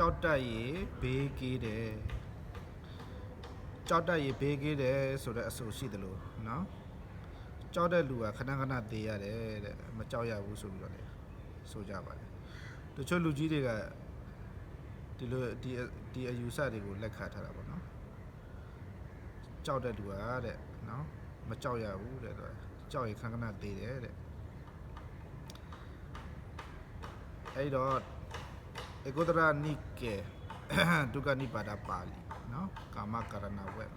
ကြောက်တက်ရေဘေးကင်းတယ်ကြောက်တက်ရေဘေးကင်းတယ်ဆိုတဲ့အဆိုရှိတယ်လို့နော်ကြောက်တဲ့လူကခဏခဏသေးရတယ်တဲ့မကြောက်ရဘူးဆိုပြီးတော့လေဆိုကြပါတယ်တချို့လူကြီးတွေကဒီလိုဒီအယူဆတွေကိုလက်ခံထားတာပေါ့နော်ကြောက်တဲ့လူကတဲ့နော်မကြောက်ရဘူးတဲ့တော့ကြောက်ရင်ခဏခဏသေးတယ်တဲ့အဲ့တော့ဧကုတ္တရနိကေဒုက္ခနိပါဒပါဠိနော်ကာမကရဏဝက်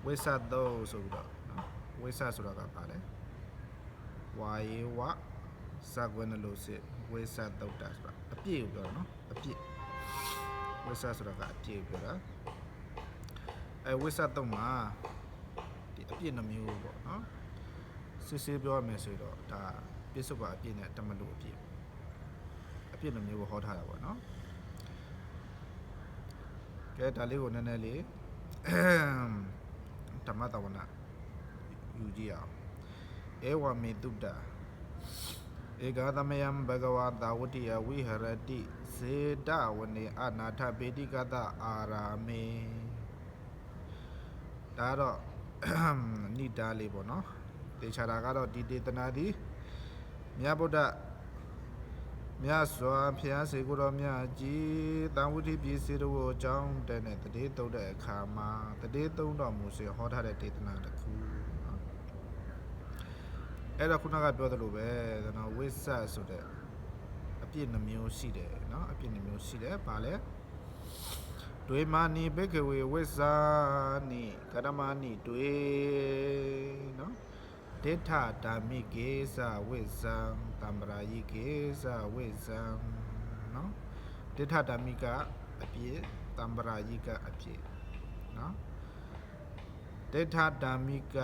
ဝိသသောဆိုပြီးတော့နော်ဝိသဆိုတာကပါလေဝါယေဝဇဂဝနလို့စစ်ဝိသသုတ်တာဆိုတာအပြည့်ကိုပြောနော်အပြည့်ဝိသဆိုတာကအပြည့်ကိုပြောတာအဲဝိသသုတ်မှာဒီအပြည့်နှမျိုးပေါ့နော်စစ်စစ်ပြောရမယ်ဆိုတော့ဒါပြစ္ဆုတ်ပါအပြည့်နဲ့တမလို့အပြည့်အပြည့်နှမျိုးကိုဟောထားတာပေါ့နော်ကဲဒါလေးကိုနည်းနည်းလေးဓမ္မတဝနာယူကြည့်အောင်ဧဝမေတုတ္တဧကသမယံဘဂဝတာဝတိယဝိဟရတိဇေတဝနေအနာထပေတိကတအာရာမေဒါတော့နိဒါလေးပေါ့နော်တေချာတာကတော့ဒီဒေသနာဒီမြတ်ဗုဒ္ဓမြတ်စွာဘုရားစေကိုတော်မြတ်ကြီးတန်ဝိတိပြည်စေတော်အကြောင်းတဲ့နဲ့တည်သုံးတဲ့အခါမှာတည်သုံးတော်မူစေဟောထားတဲ့ဒေသနာတစ်ခုနော်အဲ့တော့ခုနကပြောသလိုပဲနော်ဝိသဆိုတဲ့အပြည့်နှမျိုးရှိတယ်နော်အပြည့်နှမျိုးရှိတယ်ဘာလဲတွေမာနိဘိကဝေဝိသနိကရမနိတွေနော်ဒိဋ္ဌဓမ္မိကေသဝိဇံတမ္ပရာယိကေသဝိဇံနော်ဒိဋ္ဌဓမ္မိကအပြည့်တမ္ပရာယိကအပြည့်နော်ဒိဋ္ဌဓမ္မိက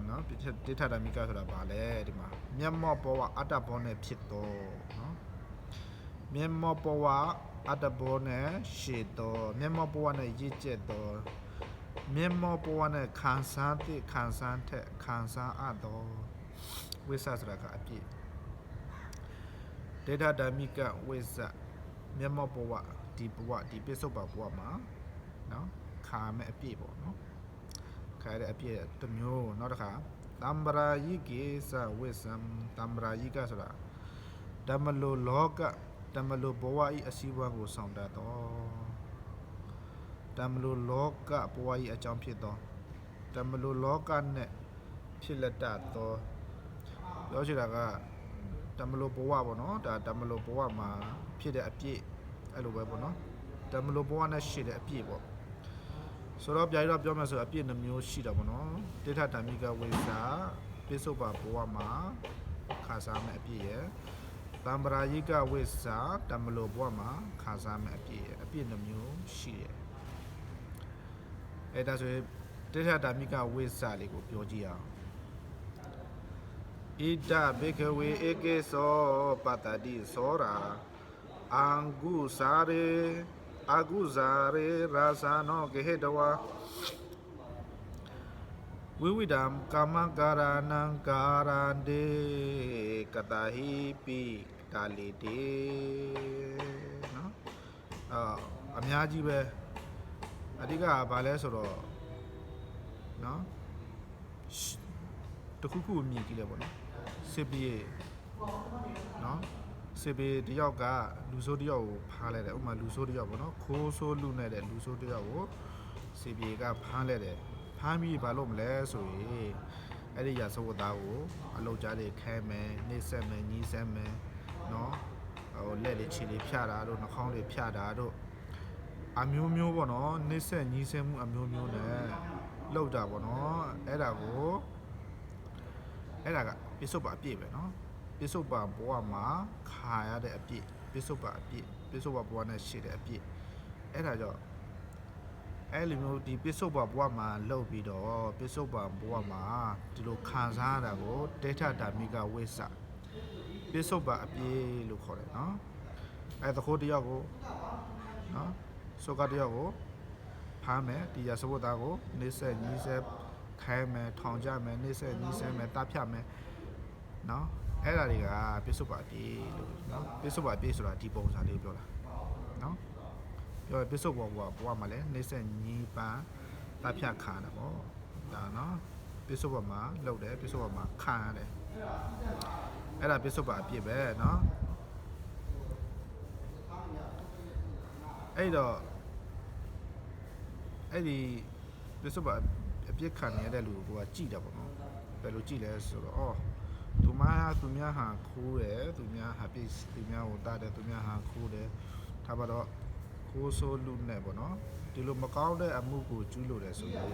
နော်ဒိဋ္ဌဓမ္မိကဆိုတာဘာလဲဒီမှာမျက်မှောက်ဘဝအတ္တဘောနဲ့ဖြစ်တော့နော်မျက်မှောက်ဘဝအတ္တဘောနဲ့ရှေ့တော့မျက်မှောက်ဘဝနဲ့ရည်ကျက်တော့မျက်မှောက်ဘဝနဲ့ခံစားတဲ့ခံစားထက်ခံစားအပ်တော့ဝိသဆိုတာကအပြည့်ဒိဋ္ဌဓမ္မိကဝိသမျက်မှောက်ဘဝဒီဘဝဒီပစ္စုပ္ပန်ဘဝမှာနော်ခါမဲ့အပြည့်ပေါ့နော်ခါတဲ့အပြည့်တစ်မျိုးနောက်တစ်ခါတမ္ပရာယိကေသဝိသံတမ္ပရာယိကဆိုတာဓမ္မလိုလောကဓမ္မလိုဘဝဤအစည်းအဝေးကိုဆောင်တတ်တော့ဓမ္မလိုလောကဘဝဤအကြောင်းဖြစ်သောဓမ္မလိုလောကနဲ့ဖြစ်လက်တတ်သောပြောချင်တာကဓမ္မလိုဘဝပေါ့နော်ဒါဓမ္မလိုဘဝမှာဖြစ်တဲ့အပြည့်အဲ့လိုပဲပေါ့နော်ဓမ္မလိုဘဝနဲ့ရှိတဲ့အပြည့်ပေါ့ဆိုတော့ပြိုင်တော့ပြောမယ်ဆိုအပြည့်နှမျိုးရှိတာပေါ့နော်ဒိဋ္ဌဓမ္မိကဝိသပိစုပ္ပဘဝမှာခါစားမဲ့အပြည့်ရဲ့တမ္ပရာယိကဝိသဓမ္မလိုဘဝမှာခါစားမဲ့အပြည့်ရဲ့အပြည့်နှမျိုးရှိတယ်အဲ့ဒါဆိုရင်ဒိဋ္ဌဓမ္မိကဝိသလေးကိုပြောကြည့်အောင်ဣဒဘေကဝေဧကေသောပတ္တိသောရာအံဂုစာရေအဂုဇာရေရာဇာနောကေဟေတဝါဝိဝိဒံကာမကာရဏံကာရန္တေကတဟိပိတာလီတေနော်အများကြီးပဲအဓိကဘာလဲဆိုတော့နော်တခုခုမြည်ကြည့်လဲပေါ့နော်စစ်ပြေးနော်စစ်ပြေးတယောက်ကလူဆိုးတယောက်ကိုဖားလိုက်တယ်ဥပမာလူဆိုးတယောက်ပေါ့နော်ခိုးဆိုးလူနေတဲ့လူဆိုးတယောက်ကိုစစ်ပြေးကဖားလိုက်တယ်ဖမ်းပြီးဘာလို့မလဲဆိုရင်အဲ့ဒီရာဇဝတ်သားကိုအလုပ်ကြားတွေခဲမယ်နှိပ်စက်မယ်ညီးစက်မယ်နော်ဟိုလက်တွေခြေတွေဖြတ်တာတို့နှာခေါင်းတွေဖြတ်တာတို့အမျိုးမျိုးပေါ့နော်နှိပ်စက်ညီးစက်မှုအမျိုးမျိုးနဲ့လောက်တာပေါ့နော်အဲ့ဒါကပိစုပ္ပအပြည့်ပဲနော်ပိစုပ္ပဘဝမှာခါရတဲ့အပြည့်ပိစုပ္ပအပြည့်ပိစုပ္ပဘဝနဲ့ရှိတဲ့အပြည့်အဲ့ဒါကြောင့်အဲ့လိုမျိုးဒီပိစုပ္ပဘဝမှာလောက်ပြီးတော့ပိစုပ္ပဘဝမှာဒီလိုခံစားရတာကိုဒိဋ္ဌဓမ္မိကဝိသပိစုပ္ပအပြည့်လို့ခေါ်တယ်နော်အဲ့တခိုးတယောက်ကိုနော်စောကတယောက်ကိုဖမ်းမယ်ဒီရစဝတ်သားကိုနှိစက်ညီးစက်ခိုင်းမယ်ထောင်ကြမယ်နှိစက်ညီးစက်မယ်တပ်ဖြတ်မယ်နော် အဲ့ဒါတွေကပစ္စုပ္ပန်အပြည့်လို့နော်ပစ္စုပ္ပန်အပြည့်ဆိုတာဒီပုံစံလေးပြောတာနော်ပြောပစ္စုပ္ပန်ဘဝမှာလည်းနှိမ့်ဆက်ညီးပန်းတပ်ဖြတ်ခံတာပေါ့ဒါနော်ပစ္စုပ္ပန်မှာလှုပ်တယ်ပစ္စုပ္ပန်မှာခံရတယ်အဲ့ဒါပစ္စုပ္ပန်အပြည့်ပဲနော်အဲ့တော့အဲ့ဒီပစ္စုပ္ပန်အပြည့်ခံရတဲ့လူကကြည်တာပေါ့နော်ဘယ်လိုကြည်လဲဆိုတော့အော်သူများဟာခိုးတယ်သူများဟာပြည့်သူများကိုတားတယ်သူများဟာခိုးတယ်ဒါပါတော့ခိုးဆိုးလူနဲ့ပေါ့နော်ဒီလိုမကောင်းတဲ့အမှုကိုကျူးလို့တယ်ဆိုရင်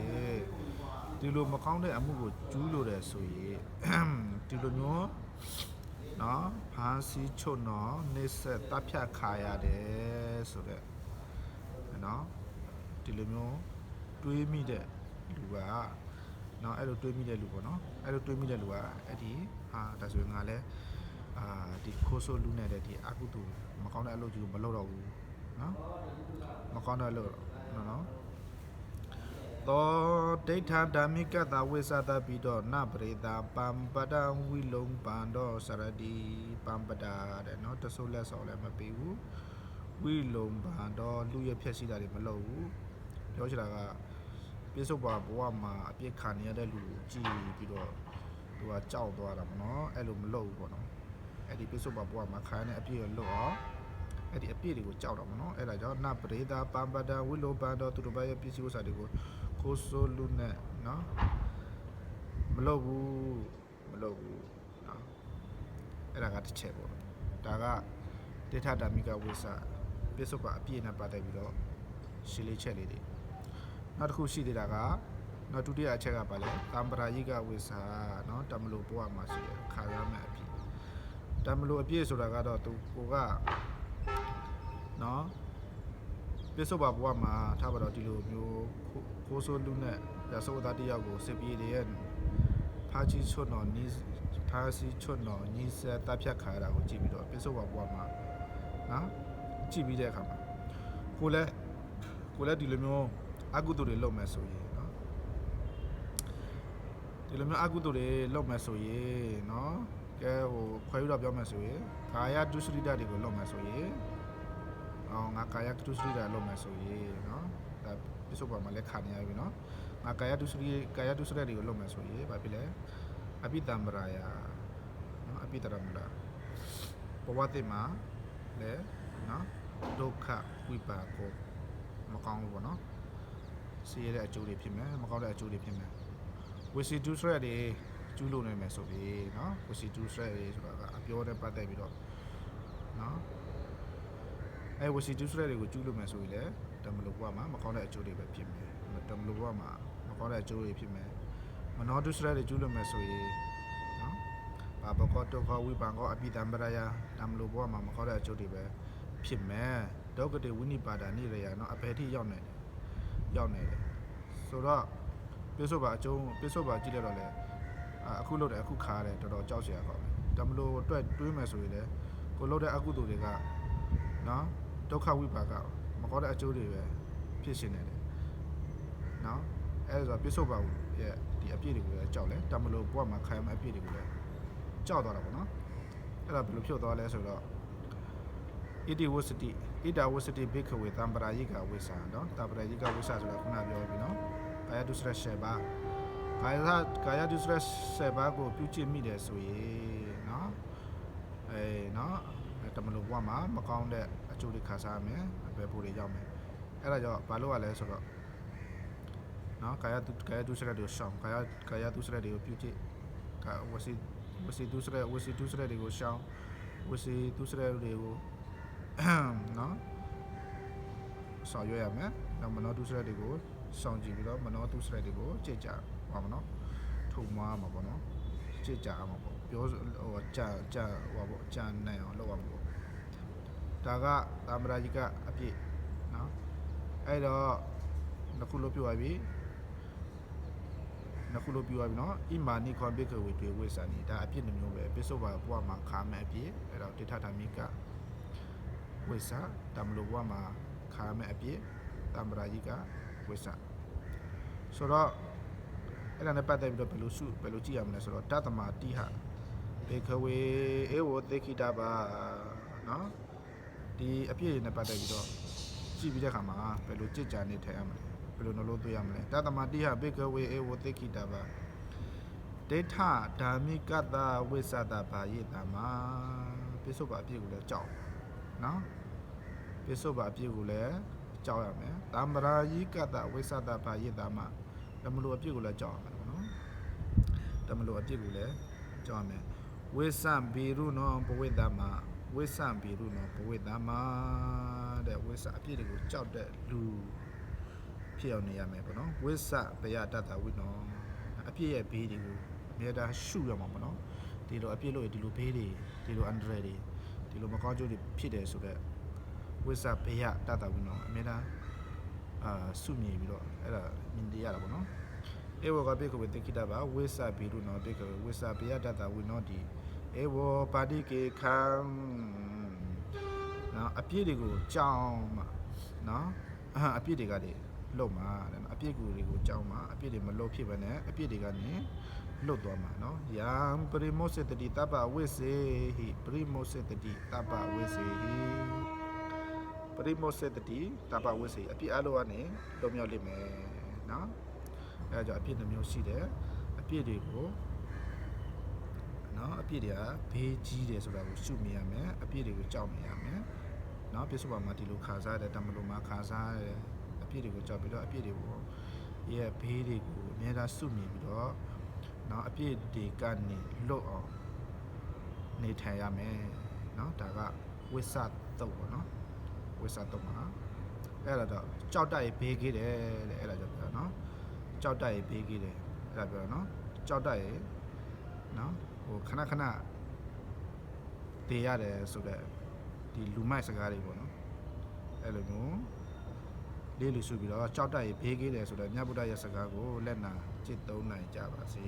ဒီလိုမကောင်းတဲ့အမှုကိုကျူးလို့တယ်ဆိုရင်ဒီလိုမျိုးနော်ဖမ်းဆီးချုပ်နော်နေဆက်တပ်ဖြတ်ခါရတယ်ဆိုတော့နော်ဒီလိုမျိုးတွေးမိတဲ့လူကနော်အဲ့လိုတွေးမိတဲ့လူပေါ့နော်အဲ့လိုတွေးမိတဲ့လူကအဲ့ဒီဟာဒါဆိုရင်ငါလဲဒီခိုးဆိုးလူနဲ့တဲ့ဒီအကုသိုလ်မကောင်းတဲ့အလုပ်ကြီးကိုမလုပ်တော့ဘူးနော်မကောင်းတဲ့အလုပ်နော်သောဒိဋ္ဌဓမ္မိကတဝိသတပြီးတော့နပရိတာပံပဒံဝိလုံပံတော့စရတိပံပဒါတဲ့နော်တဆိုးလက်ဆောင်လည်းမပေးဘူးဝိလုံပံတော့လူရဖြက်ရှိတာတွေမလုပ်ဘူးပြောချင်တာကပြစ္ဆုတ်ပါဘဝမှာအပြစ်ခံရတဲ့လူကိုကြည်ပြီးတော့သူကကြောက်သွားတာပေါ့နော်အဲ့လိုမလုပ်ဘူးပေါ့နော်အဲ့ဒီပြစ္ဆုတ်ပါဘဝမှာခံရတဲ့အပြစ်ကိုလွတ်အောင်အဲ့ဒီအပြစ်တွေကိုကြောက်တာပေါ့နော်အဲ့ဒါကြောင့်နပရိဒါပံပဒံဝိလုံပံတော့သူတို့ဘရဲ့ပစ္စည်းဥစ္စာတွေကိုခိုးဆိုးလူနဲ့နော်မလုပ်ဘူးနော်အဲ့ဒါကတစ်ချက်ပေါ့ဒါကတိဋ္ဌဓမ္မိကဝိသပြစ္ဆုတ်ပါအပြည့်နဲ့ပတ်သက်ပြီးတော့ရှင်းလေးချက်လေးတွေနောက်တစ်ခုရှိသေးတာကနောက်ဒုတိယအချက်ကပါလဲတမ္ပရာယိကဝိသနော်တမလို့ဘဝမှာရှိတယ်ခါရမယ်အပြည့်တမလို့အပြည့်ဆိုတာကတော့သူကိုကနော်ပြစ္ဆုတ်ပါဘဝမှာထားပါတော့ဒီလိုမျိုးခိုးဆိုးလူနဲ့ရဆိုးသားတယောက်ကိုစစ်ပြေးတဲ့ဖာချီချွတ်တော်နီးဖာစီချွတ်တော်ညီစက်တပ်ဖြတ်ခါရတာကိုကြည့်ပြီးတော့ပြစ္ဆုတ်ပါဘဝမှာနော်ကြည့်ပြီးတဲ့အခါမှာကိုလည်းဒီလိုမျိုးအကုသိုလ်တွေလုပ်မယ်ဆိုရင်နော်ဒီလိုမျိုးအကုသိုလ်တွေလုပ်မယ်ဆိုရင်နော်ကဲဟိုခွဲပြီးတော့ပြောမယ်ဆိုရင်ကာယဒုစရိတတွေကိုလုပ်မယ်ဆိုရင်ငါကာယဒုစရိတလုပ်မယ်ဆိုရင်နော်ဒါပြစ္ဆုတ်ပါမှာလည်းခါနေရပြီနော်ငါကာယဒုစရိတတွေကိုလုပ်မယ်ဆိုရင်ဘာဖြစ်လဲအပိတံပရာယနော်အပိတရမလာဘဝတိမှာလည်းနော်ဒုက္ခဝိပါကောမကောင်းဘူးပေါ့နော်စီရတဲ့အကျိုးတွေဖြစ်မယ်မကောင်းတဲ့အကျိုးတွေဖြစ်မယ်ဝစီဒုစရက်တွေကျူးလို့နိုင်မယ်ဆိုပြီးနော်ဝစီဒုစရက်တွေဆိုတာကအပြောနဲ့ပတ်သက်ပြီးတော့နော်ဝစီဒုစရက်တွေကိုကျူးလို့မယ်ဆိုရင်လည်းတမလို့ဘဝမှာမကောင်းတဲ့အကျိုးတွေပဲဖြစ်မယ်တမလို့ဘဝမှာမကောင်းတဲ့အကျိုးတွေဖြစ်မယ်မနောဒုစရက်တွေကျူးလို့မယ်ဆိုရင်နော်ဘာဘကောတောခဝိပံကောအပိတံပရယတမလို့ဘဝမှာမကောင်းတဲ့အကျိုးတွေပဲဖြစ်မယ်ဒုက္ခတေဝိနိပါဒာနိရယနော်အဘယ်ထိရောက်နေတယ်ဆိုတော့ပြစ္ဆုတ်ပါအကျုံးပြစ္ဆုတ်ပါကြည့်ရတော့လေအခုလုပ်တယ်အခုခါရတယ်တော်တော်ကြောက်စရာကောင်းတယ်ဒါမလို့အတွက်တွေးမယ်ဆိုရင်လေကိုလုပ်တဲ့အကုသိုလ်တွေကနော်ဒုက္ခဝိပါကမကောင်းတဲ့အကျိုးတွေပဲဖြစ်ရှင်နေတယ်နော်အဲဆိုတော့ပြစ္ဆုတ်ပါရဲ့ဒီအပြည့်တွေကိုလည်းကြောက်လဲဒါမလို့ဘဝမှာခံရမယ့်အပြည့်တွေကိုလည်းကြောက်သွားတာပေါ့နော်အဲ့ဒါဘယ်လိုဖြစ်သွားလဲဆိုတော့ဣတိဝစတိဣဒဝစတိဘိခဝေတံပရာယိကဝိသနော်တံပရာယိကဝိသဆိုတာခုနပြောပြီနော်ကာယဒုစရရှေဘာကာယဒုစရရှေဘာကိုပြုကျင့်မိတယ်ဆိုရင်နော်နော်တမလို့ဘဝမှာမကောင်းတဲ့အကျိုးတွေခံစားရမယ်အပေဖို့တွေရောက်မယ်အဲ့ဒါကြောင့်ဘာလို့ ရလဲဆိုတော့နော်ကာယဒုစရတွေကိုရှောင်ကာယဒုစရတွေကိုပြုကျင့်ဝစီဒုစရတွေကိုရှောင်ဝစီဒုစရတွေကိုနော်ဆောင်ရွက်ရမယ်နောက်မနောဒုစရိုက်တွေကိုဆောင်ကြည့်ပြီးတော့မနောဒုစရိုက်တွေကိုကြည့်ကြပါမနော်ထုံမွားမှာပေါ့နော်ကြည့်ကြမှာပေါ့ပြောဟိုကြာဟိုပေါ့ကြာနိုင်အောင်လုပ်ရမှာပေါ့ဒါကသမ္မာကြီးကအပြည့်နော်အဲ့တော့နှစ်ခုလို့ပြောရပြီနော်ဣမာနိခွန်ပိကဝေတွေဝိသနီဒါအပြည့်နှမျိုးပဲပိစုပါဘဝမှာခါမဲ့အပြည့်အဲ့တော့တိဋ္ဌဓမ္မိကဝိသတမလို့ဘဝမှာခါမဲ့အပြည့်တမ္ပရာကြီးကဝိသဆိုတော့အဲ့ဒါနဲ့ပတ်သက်ပြီးတော့ဘယ်လိုကြည့်ရမလဲဆိုတော့တတ္တမတိဟ ဘေခဝေအေဝသေခိတပါနော်ဒီအပြည့်တွေနဲ့ပတ်သက်ပြီးတော့ကြည့်ပြီးတဲ့အခါမှာဘယ်လိုကြစ်ကြံနေထိုင်ရမလဲဘယ်လိုနှလုံးသွင်းရမလဲတသမတိဟဘေခဝေအေဝသေခိတပါဒိဋ္ဌဓာမိကတဝိသတဘာယေတမပိစုပါအပြည့်ကိုလည်းကြောက်နော်ပိစုပါအပြည့်ကိုလည်းကြောက်ရမယ်တမ္ပရာယိကတဝိသတဘာယေတမတမလို့အပြည့်ကိုလည်းကြောက်ရမယ်နော်တမလို့အပြည့်ကိုလည်းကြောက်ရမယ်ဝိသံဘီရုနောဘဝိတမဝိသံဘီရုနောဘဝိတမတဲ့ဝိသအပြည့်တွေကိုကြောက်တဲ့လူဖြစ်အောင်နေရမယ်ပေါ့နော်ဝိသဘယတတဝိနောအပြည့်ရဲ့ဘေးတွေကိုအမြဲတမ်းရှုရမှာပေါ့နော်ဒီလိုအပြည့်လို့ဒီလိုဘေးတွေဒီလိုအန္တရာယ်တွေဒီလိုမကောင်းကျိုးတွေဖြစ်တယ်ဆိုတော့ဝိသဘယတတဝိနောအမြဲတမ်းစုမြည်ပြီးတော့အဲ့ဒါမြင်ရတာပေါ့နော်ဧဝကပိကဝေတိခိတဘာဝိသဘီရုနောပိကဝေဝိသဘယတတဝိနောဒီဧဝပါတိကေခံနော်အပြည့်တွေကိုကြောင်းမှာနော်အပြည့်တွေကတွေလွတ်မှာတဲ့နော်အပြည့်တွေကိုကြောင်းမှာအပြည့်တွေမလွတ်ဖြစ်ပဲနဲ့အပြည့်တွေကနေလွတ်သွားမှာနော်ယံပရိမောစေတတိတပ္ပဝိစေဟိပရိမောစေတတိတပ္ပဝိစေဟိပရိမောစေတတိတပ္ပဝိစေအပြည့်အလိုကနေလွတ်မြောက်လိမ့်မယ်နော်အဲကြောင့်အပြည့်နှမျိုးရှိတယ်အပြည့်တွေကိုနော်အပြည့်တွေကဘေးကြီးတယ်ဆိုတာကိုရှုမြင်ရမယ်အပြည့်တွေကိုကြောက်မြင်ရမယ်နော်ပြစ္ဆုတ်ပါမှာဒီလိုခါစားတယ်တမလို့မှာခါစားတယ်အပြည့်တွေကိုကြောက်ပြီးတော့အပြည့်တွေကိုရဲ့ဘေးတွေကိုအများအားရှုမြင်ပြီးတော့နော်အပြည့်တွေကနေလွတ်အောင်နေထိုင်ရမယ်နော်ဒါကဝိသတုတ်ပေါ့နော်ဝိသတုတ်မှာအဲ့ဒါတော့ကြောက်တိုက်ဘေးကြီးတယ်တဲ့အဲ့ဒါကြောင့်ပြောနော်ကြောက်တိုက်ဘေးကြီးတယ်အဲ့ဒါပြောနော်ကြောက်တိုက်နော်ဟိုခဏခဏတည်ရတယ်ဆိုတော့ဒီလူမိုက်စကားတွေပေါ့နော်အဲ့လိုမျိုးလေးလူစုပြီးတော့ကြောက်တိုက်ဘေးကြီးတယ်ဆိုတော့မြတ်ဗုဒ္ဓရဲ့စကားကိုလက်နာจิตသုံးနိုင်ကြပါစေ